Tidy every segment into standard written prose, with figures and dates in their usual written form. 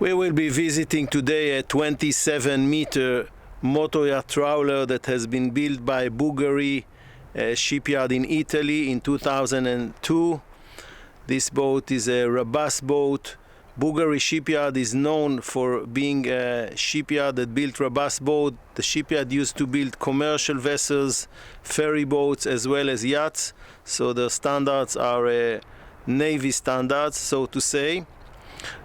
We will be visiting today a 27-meter motor yacht trawler that has been built by BUGARI shipyard in Italy in 2002. This boat is a robust boat. BUGARI shipyard is known for being a shipyard that built robust boats. The shipyard used to build commercial vessels, ferry boats, as well as yachts. So the standards are Navy standards, so to say.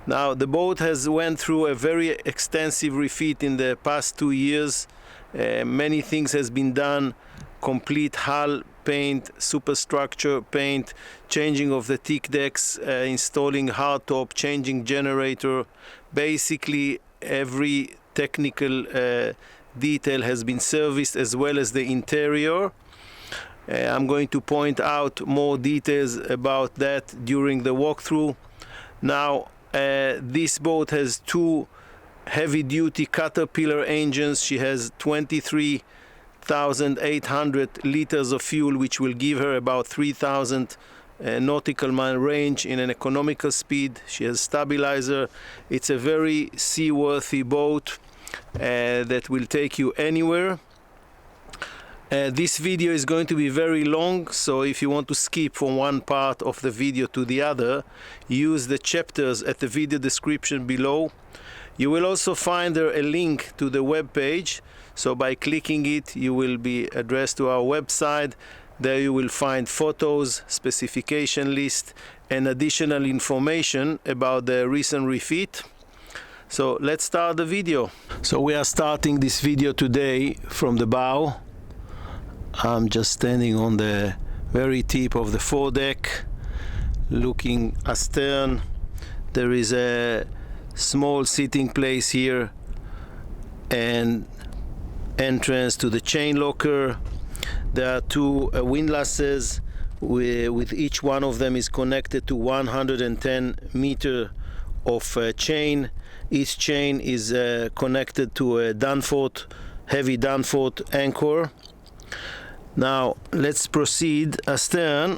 Now the boat has went through a very extensive refit in the past 2 years. Many things has been done: complete hull paint, superstructure paint, changing of the thick decks, installing hardtop, changing generator. Basically every technical detail has been serviced, as well as the interior. I'm going to point out more details about that during the walkthrough. Now this boat has two heavy-duty Caterpillar engines. She has 23,800 liters of fuel, which will give her about 3,000 nautical mile range in an economical speed. She has stabilizer. It's a very seaworthy boat that will take you anywhere. This video is going to be very long, so if you want to skip from one part of the video to the other, use the chapters at the video description below. You will also find there a link to the web page, so by clicking it you will be addressed to our website. There you will find photos, specification list, and additional information about the recent refit. So let's start the video. So we are starting this video today from the bow. I'm just standing on the very tip of the fore deck, looking astern. There is a small sitting place here and entrance to the chain locker. There are two windlasses with each one of them is connected to 110 meter of chain. Each chain is connected to a Danforth, heavy Danforth anchor. Now let's proceed astern.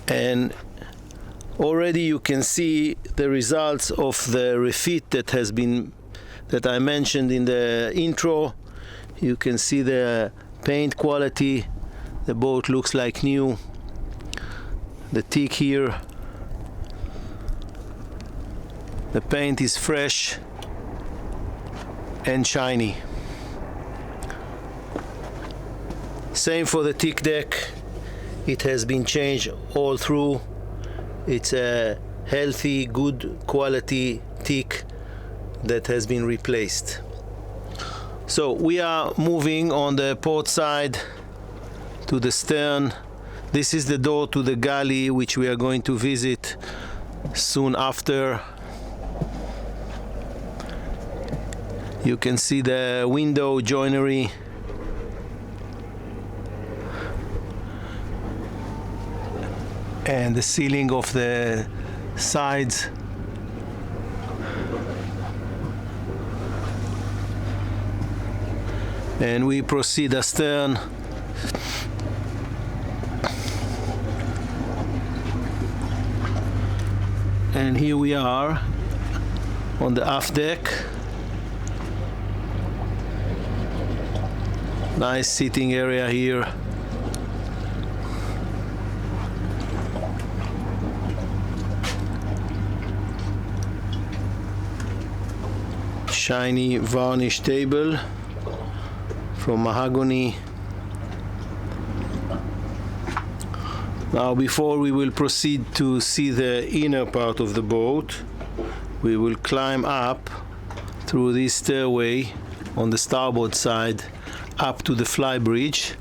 And already you can see the results of the refit that I mentioned in the intro. You can see the paint quality. The boat looks like new. The teak here, the paint is fresh and shiny. Same for the thick deck. It has been changed all through. It's a healthy, good quality teak that has been replaced. So we are moving on the port side to the stern. This is the door to the galley, which we are going to visit soon after. You can see the window joinery. And the ceiling of the sides. And we proceed astern. And here we are on the aft deck. Nice sitting area here. Shiny varnish table from mahogany. Now before we will proceed to see the inner part of the boat, we will climb up through this stairway on the starboard side up to the Flybridge,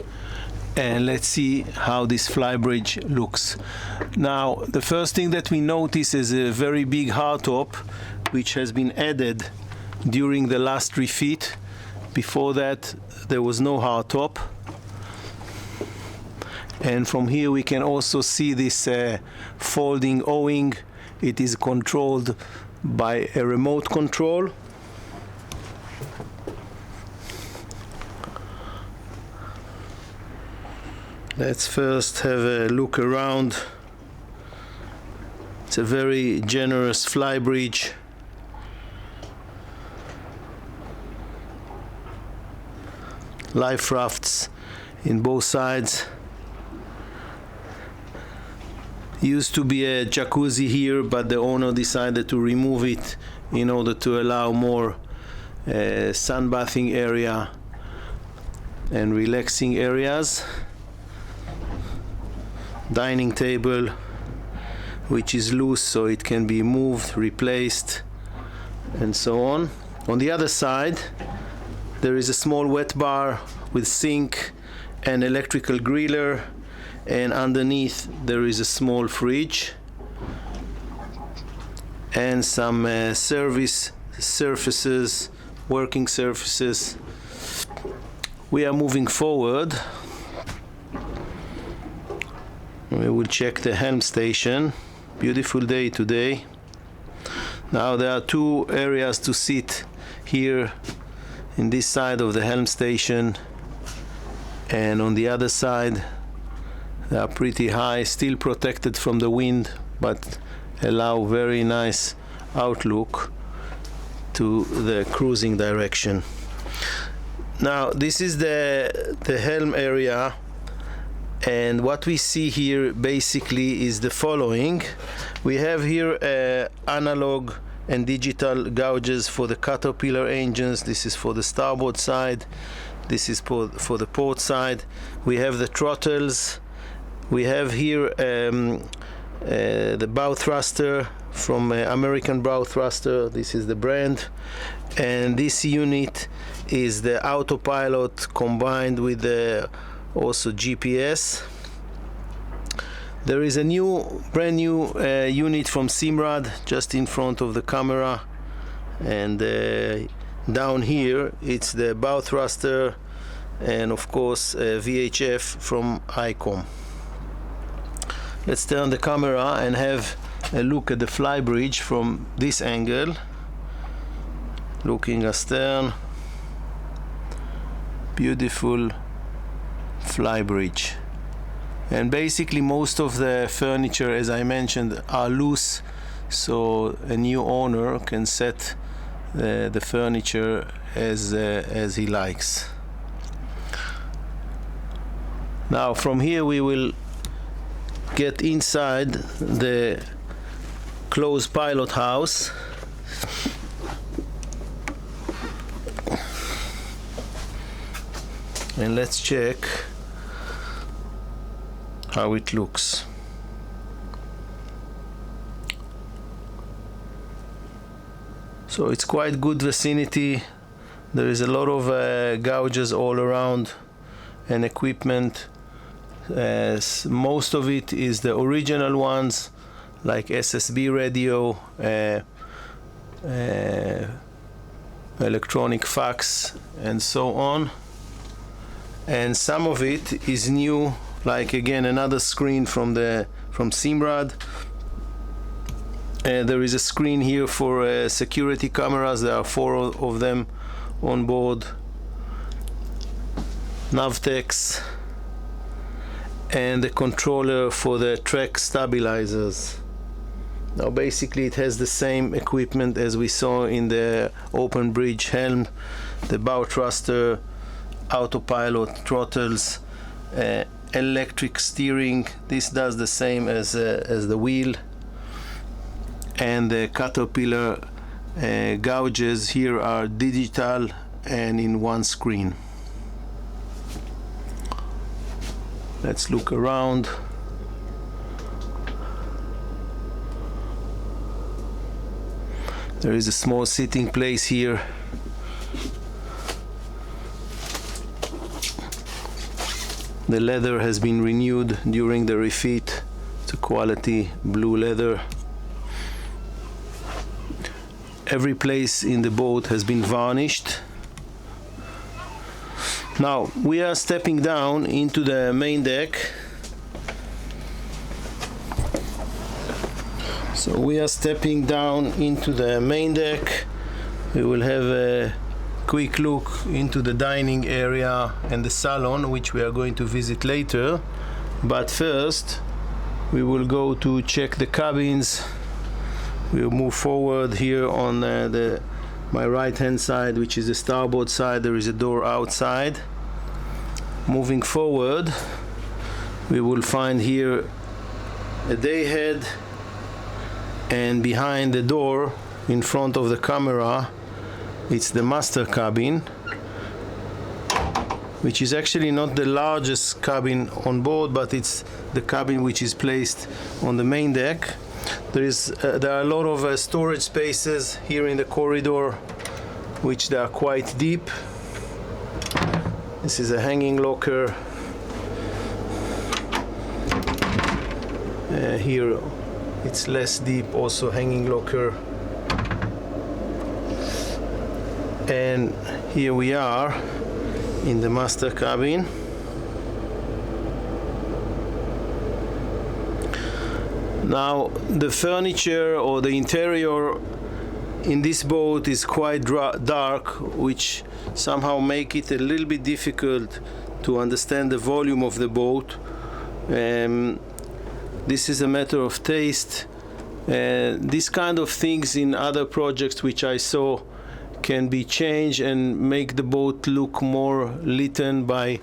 and let's see how this Flybridge looks. Now the first thing that we notice is a very big hardtop which has been added during the last refit. Before that there was no hardtop. And from here we can also see this folding O-wing. It is controlled by a remote control. Let's first have a look around It's a very generous Flybridge. Life rafts in both sides. Used to be a jacuzzi here, but the owner decided to remove it in order to allow more sunbathing area and relaxing areas. Dining table, which is loose, so it can be moved, replaced, and so on. On the other side, there is a small wet bar with sink and electrical griller, and underneath there is a small fridge and some service surfaces, working surfaces. We are moving forward. We will check the helm station. Beautiful day today. Now there are two areas to sit here in this side of the helm station, and on the other side they are pretty high, still protected from the wind, but allow very nice outlook to the cruising direction. Now this is the helm area, and what we see here basically is the following. We have here analog and digital gauges for the Caterpillar engines. This is for the starboard side, this is for the port side. We have the throttles. We have here the bow thruster from American bow thruster. This is the brand, and this unit is the autopilot combined with the also GPS. There is a brand new unit from Simrad just in front of the camera, and down here it's the bow thruster, and of course VHF from ICOM. Let's turn the camera and have a look at the Flybridge from this angle, looking astern. Beautiful Flybridge. And basically most of the furniture, as I mentioned, are loose, so a new owner can set the furniture as he likes. Now from here we will get inside the closed pilot house. And let's check how it looks. So it's quite good vicinity. There is a lot of gauges all around and equipment. Most of it is the original ones, like SSB radio, electronic fax, and so on. And some of it is new, like again another screen from Simrad. There is a screen here for security cameras. There are 4 of them on board. Navtex, and the controller for the Trac stabilizers. Now basically it has the same equipment as we saw in the open bridge helm, the bow thruster, autopilot, throttles, electric steering. This does the same as the wheel, and the Caterpillar gauges here are digital and in one screen. Let's look around. There is a small sitting place here. The leather has been renewed during the refit. It's a quality blue leather. Every place in the boat has been varnished. Now we are stepping down into the main deck. So we are stepping down into the main deck. We will have a quick look into the dining area and the salon, which we are going to visit later. But first we will go to check the cabins We'll move forward here on my right hand side, which is the starboard side. There is a door outside. Moving forward, we will find here a day head, and behind the door in front of the camera it's the master cabin, which is actually not the largest cabin on board, but it's the cabin which is placed on the main deck. There are a lot of storage spaces here in the corridor, which they are quite deep. This is a hanging locker. Here it's less deep, also hanging locker. And here we are in the master cabin. Now the furniture or the interior in this boat is quite dark, which somehow make it a little bit difficult to understand the volume of the boat. This is a matter of taste. These kind of things in other projects which I saw can be changed and make the boat look more lit by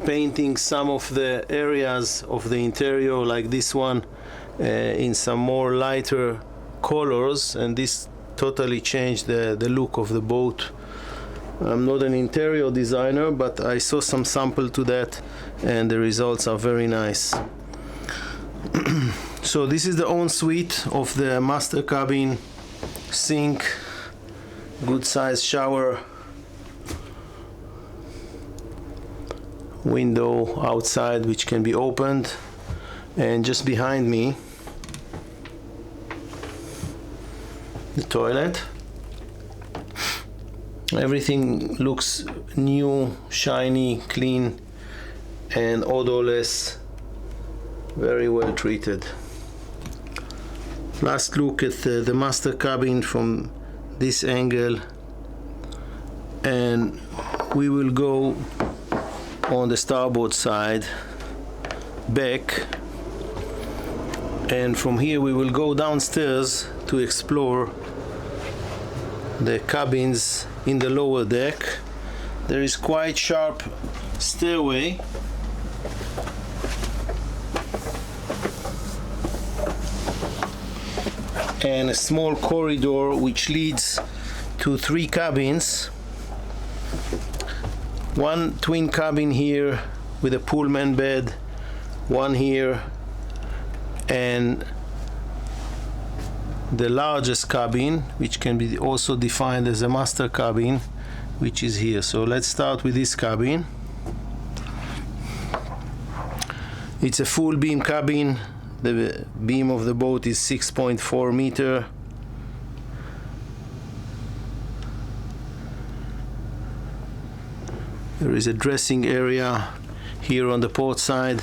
painting some of the areas of the interior, like this one, in some more lighter colors, and this totally changed the look of the boat. I'm not an interior designer, but I saw some sample to that, and the results are very nice. So this is the ensuite of the master cabin. Sink, good size shower, window outside which can be opened, and just behind me the toilet. Everything looks new, shiny, clean, and odorless, very well treated. Last look at the master cabin from this angle, and we will go on the starboard side back, and from here we will go downstairs to explore the cabins in the lower deck. There is quite sharp stairway, and a small corridor which leads to 3 cabins. One twin cabin here with a pullman bed, one here, and the largest cabin, which can be also defined as a master cabin, which is here. So let's start with this cabin. It's a full beam cabin. The beam of the boat is 6.4 meter. There is a dressing area here on the port side,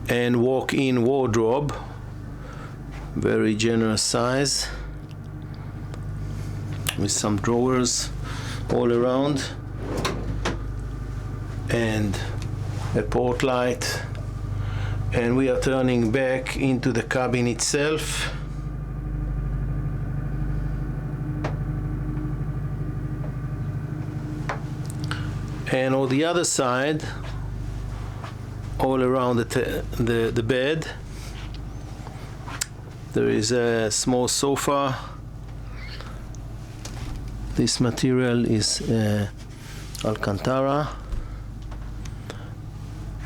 and walk-in wardrobe, very generous size, with some drawers all around, and a port light. And we are turning back into the cabin itself. And on the other side, all around the bed, there is a small sofa. This material is Alcantara.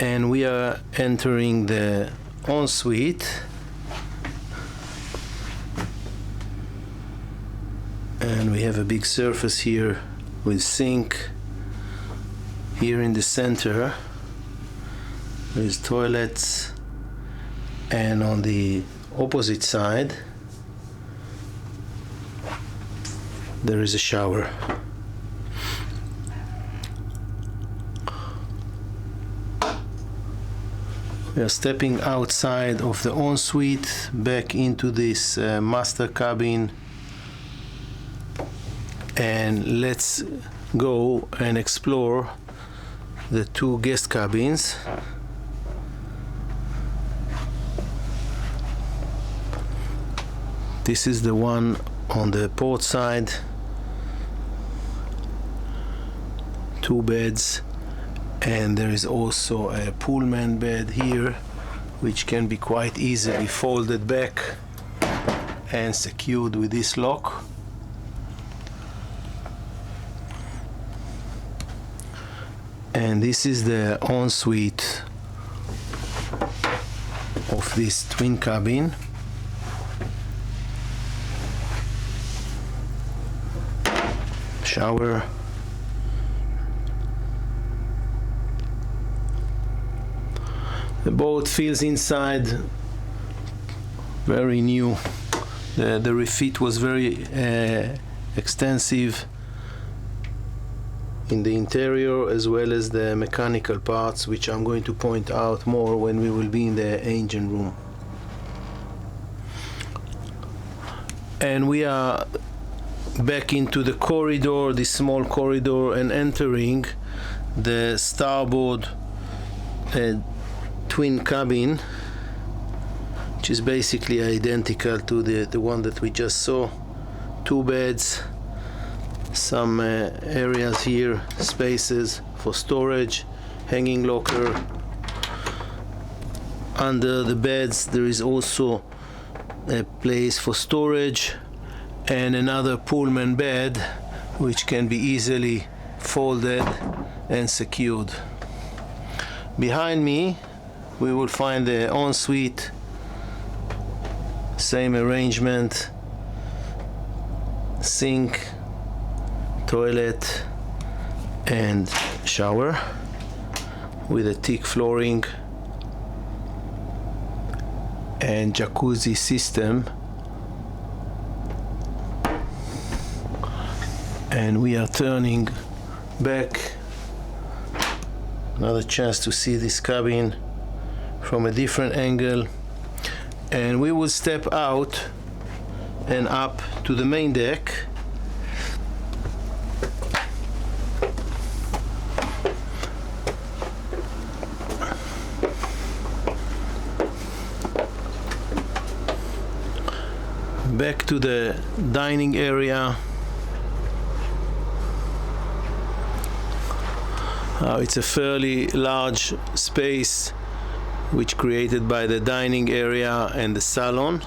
And we are entering the ensuite, and we have a big surface here with sink. Here in the center there is toilets, and on the opposite side there is a shower. We are stepping outside of the ensuite back into this master cabin, and let's go and explore the 2 guest cabins. This is the one on the port side. 2 beds, and there is also a pullman bed here, which can be quite easily folded back and secured with this lock. And this is the ensuite of this twin cabin. Shower. The boat feels inside very new. The refit was very extensive in the interior as well as the mechanical parts, which I'm going to point out more when we will be in the engine room. And we are back into the corridor, this small corridor, and entering the starboard twin cabin, which is basically identical to the one that we just saw. 2 beds, some areas here, spaces for storage, hanging locker. Under the beds there is also a place for storage and another pullman bed, which can be easily folded and secured. Behind me we will find the ensuite, same arrangement, sink, toilet and shower with a teak flooring and jacuzzi system. And we are turning back, another chance to see this cabin from a different angle, and we will step out and up to the main deck. Back to the dining area. It's a fairly large space which created by the dining area and the salon.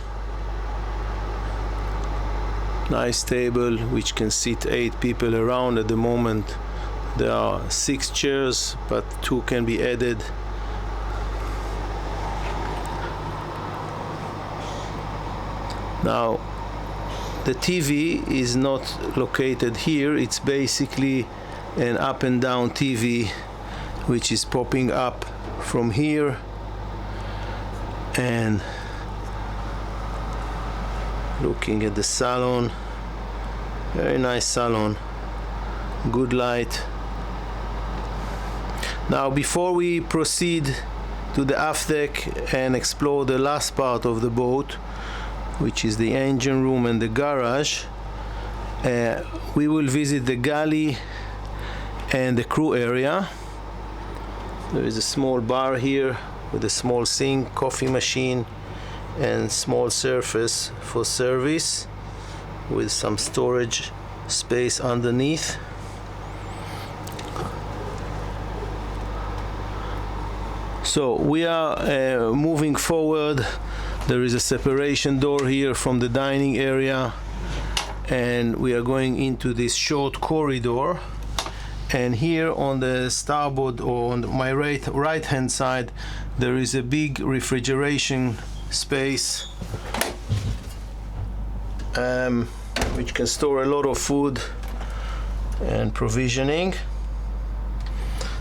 Nice table which can seat 8 people around. At the moment there are 6 chairs, but 2 can be added. Now the TV is not located here, it's basically an up and down TV which is popping up from here. And looking at the salon, very nice salon, good light. Now before we proceed to the aft deck and explore the last part of the boat, which is the engine room and the garage, we will visit the galley and the crew area. There is a small bar here with a small sink, coffee machine and small surface for service with some storage space underneath. So we are moving forward. There is a separation door here from the dining area, and we are going into this short corridor. And here on the starboard, or on my right hand side, there is a big refrigeration space which can store a lot of food and provisioning.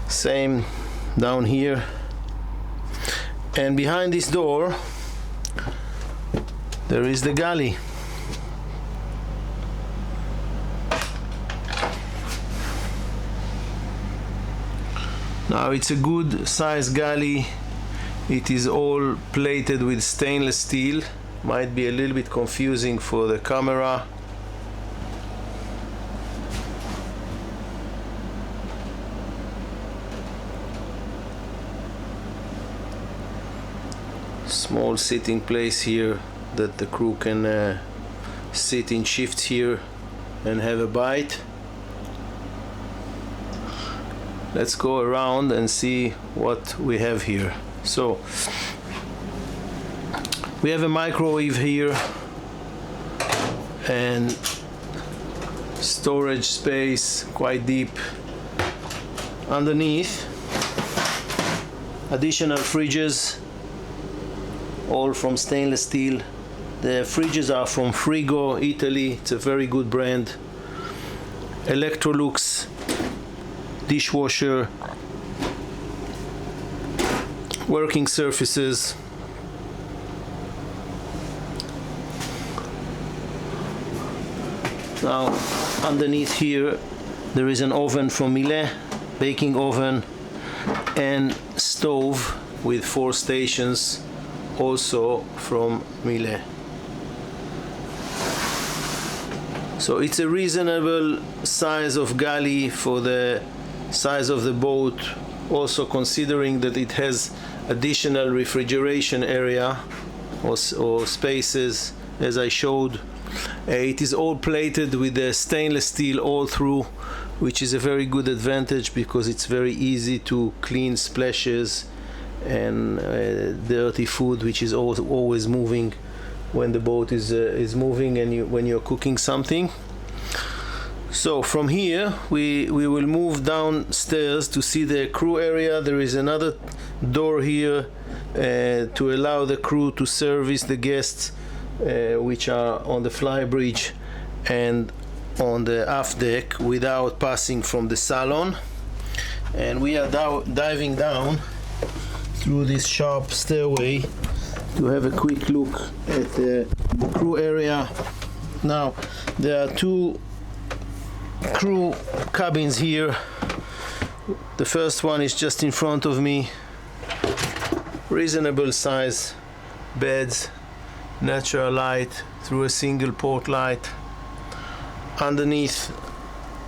Same down here. And behind this door there is the galley. Now it's a good size galley. It is all plated with stainless steel. Might be a little bit confusing for the camera. Small sitting place here that the crew can sit in shifts here and have a bite. Let's go around and see what we have here. So we have a microwave here and storage space quite deep underneath. Additional fridges, all from stainless steel. The fridges are from Fore Italy. It's a very good brand. Electrolux dishwasher, working surfaces. Now underneath here there is an oven from Miele, baking oven, and stove with 4 stations, also from Miele. So it's a reasonable size of galley for the size of the boat, also considering that it has additional refrigeration area or spaces, as I showed. It is all plated with the stainless steel all through, which is a very good advantage because it's very easy to clean splashes and dirty food, which is always moving when the boat is moving and when you're cooking something. So from here we will move downstairs to see the crew area. There is another door here to allow the crew to service the guests which are on the Flybridge and on the Aft Deck without passing from the Saloon. And we are diving down through this sharp stairway to have a quick look at the crew area. Now there are 2 crew cabins here. The first one is just in front of me. Reasonable size beds, natural light through a single port light. Underneath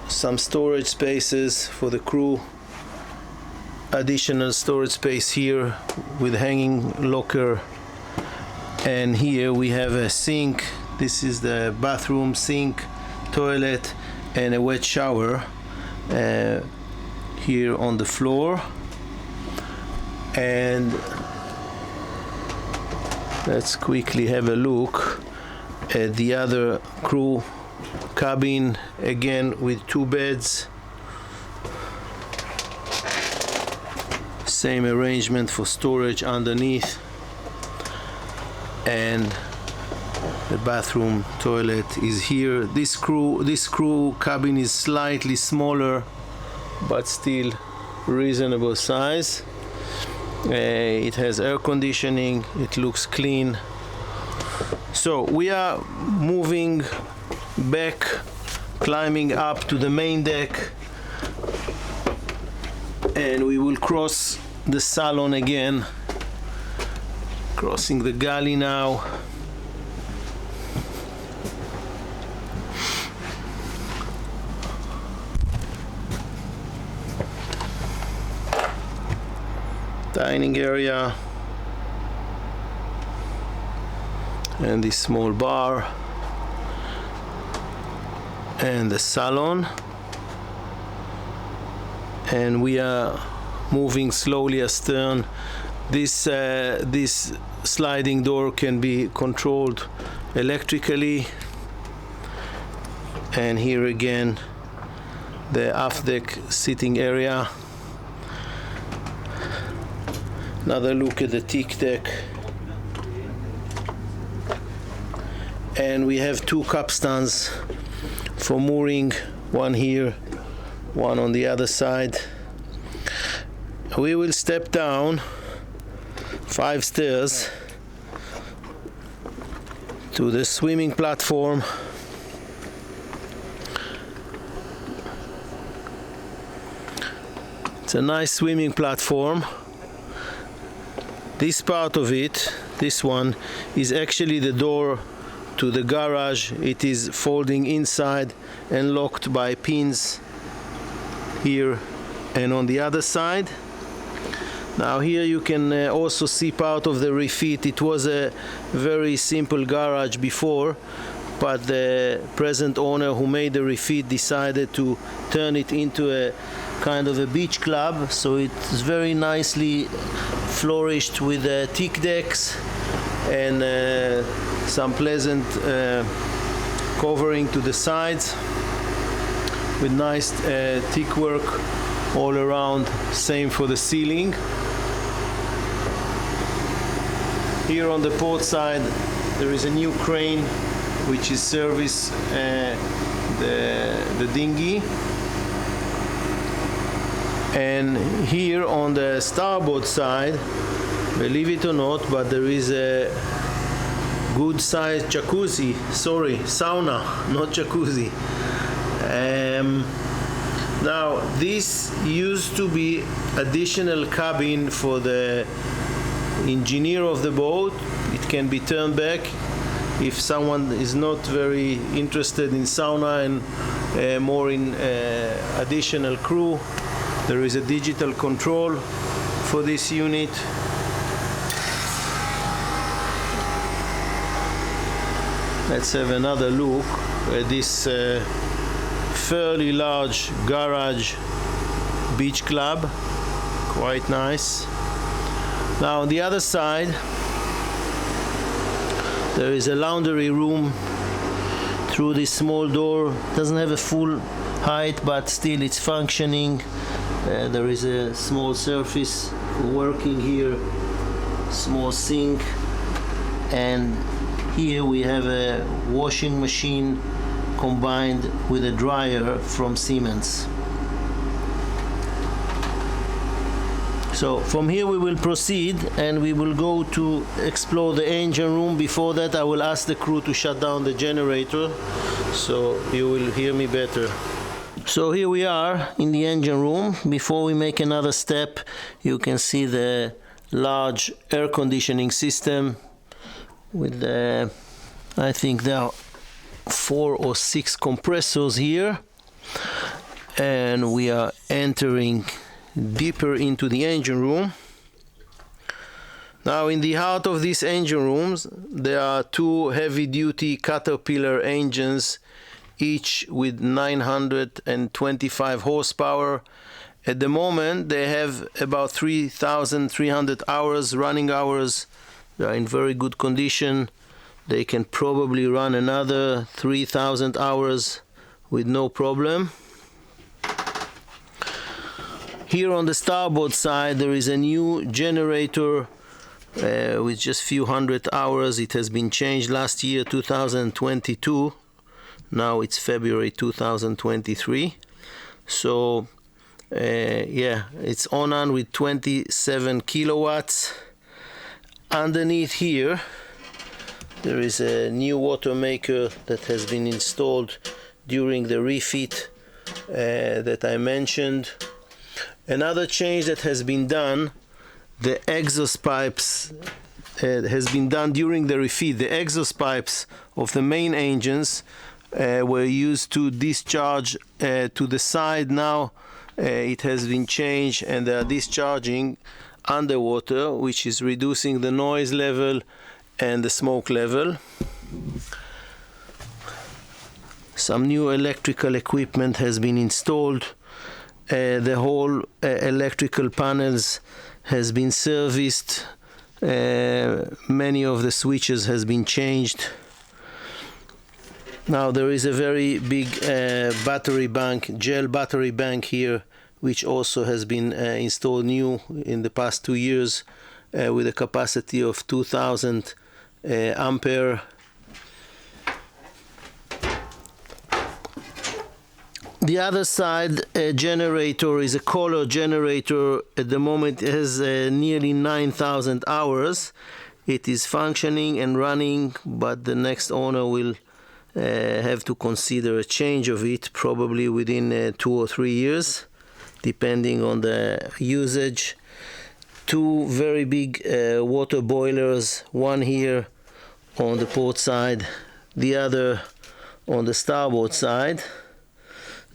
some storage spaces for the crew. Additional storage space here with hanging locker. And here we have a sink. This is the bathroom, sink, toilet, and a wet shower here on the floor. And let's quickly have a look at the other crew cabin, again with 2 beds. Same arrangement for storage underneath. And the bathroom, toilet is here. This crew cabin is slightly smaller, but still reasonable size. It has air conditioning. It looks clean. So we are moving back, climbing up to the main deck, and we will cross the Saloon again. Crossing the galley now. Dining area and this small bar and the Saloon, and we are moving slowly astern. This sliding door can be controlled electrically. And here again the Aft Deck sitting area. Another look at the teak deck. And we have 2 capstans for mooring, one here, one on the other side. We will step down 5 stairs to the swimming platform. It's a nice swimming platform. This part of it, this one, is actually the door to the garage. It is folding inside and locked by pins here and on the other side. Now here you can also see part of the refit. It was a very simple garage before, but the present owner who made the refit decided to turn it into a kind of a beach club, so it's very nicely flourished with thick decks and some pleasant covering to the sides with nice thick work all around. Same for the ceiling. Here on the port side there is a new crane which is service the dinghy. And here on the starboard side, believe it or not, but there is a good sized jacuzzi, sorry, sauna, not jacuzzi. Now this used to be additional cabin for the engineer of the boat. It can be turned back if someone is not very interested in sauna and more in additional crew. There is a digital control for this unit. Let's have another look at this fairly large garage beach club. Quite nice. Now on the other side there is a laundry room through this small door. Doesn't have a full height, but still it's functioning. There is a small surface for working here, small sink, and here we have a washing machine combined with a dryer from Siemens. So from here we will proceed and we will go to explore the engine room. Before that I will ask the crew to shut down the generator so you will hear me better. So here we are in the engine room. Before we make another step, you can see the large air conditioning system with the, I think there are 4 or 6 compressors here, and we are entering deeper into the engine room. Now in the heart of these engine rooms there are 2 heavy-duty Caterpillar engines, each with 925 horsepower. At the moment they have about 3,300 hours, running hours. They are in very good condition. They can probably run another 3,000 hours with no problem. Here on the starboard side there is a new generator with just few hundred hours. It has been changed last year, 2022. Now it's February 2023. So yeah, it's on with 27 kilowatts. Underneath here there is a new water maker that has been installed during the refit that I mentioned. Another change that has been done, the exhaust pipes has been done during the refit. The exhaust pipes of the main engines were used to discharge to the side. Now it has been changed and they are discharging underwater, which is reducing the noise level and the smoke level. Some new electrical equipment has been installed. The whole electrical panels has been serviced. Many of the switches has been changed. Now there is a very big battery bank, gel battery bank here, which also has been installed new in the past 2 years with a capacity of 2000 ampere. The other side generator is a Kohler generator. At the moment it has nearly 9,000 hours. It is functioning and running, but the next owner will have to consider a change of it, probably within 2 or 3 years, depending on the usage. 2 very big water boilers, one here on the port side, the other on the starboard side.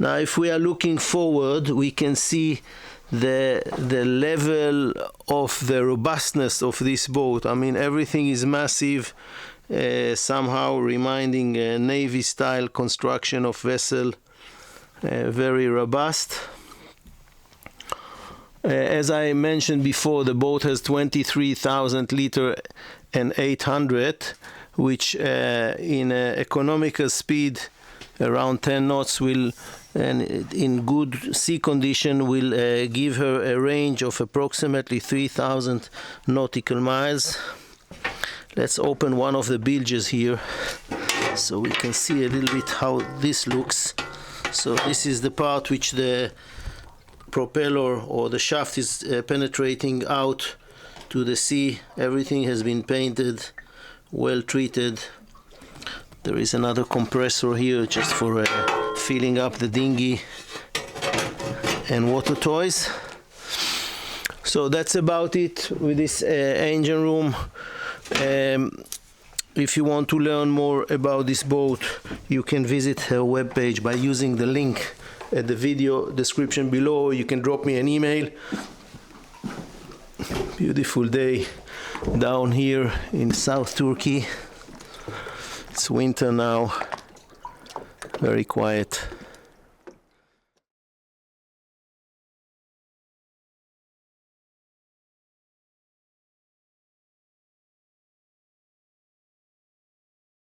Now if we are looking forward, we can see the level of the robustness of this boat. I mean, everything is massive. somehow reminding a Navy style construction of vessel, very robust. As I mentioned before, the boat has 23,000 liter and 800, which in economical speed around 10 knots will, and in good sea condition, will give her a range of approximately 3,000 nautical miles. Let's open one of the bilges here so we can see a little bit how this looks. So this is the part which the propeller or the shaft is penetrating out to the sea. Everything has been painted, well treated. There is another compressor here just for filling up the dinghy and water toys. So that's about it with this engine room. If you want to learn more about this boat, you can visit her webpage by using the link at the video description below. You can drop me an email. Beautiful day down here in South Turkey. It's winter now, very quiet.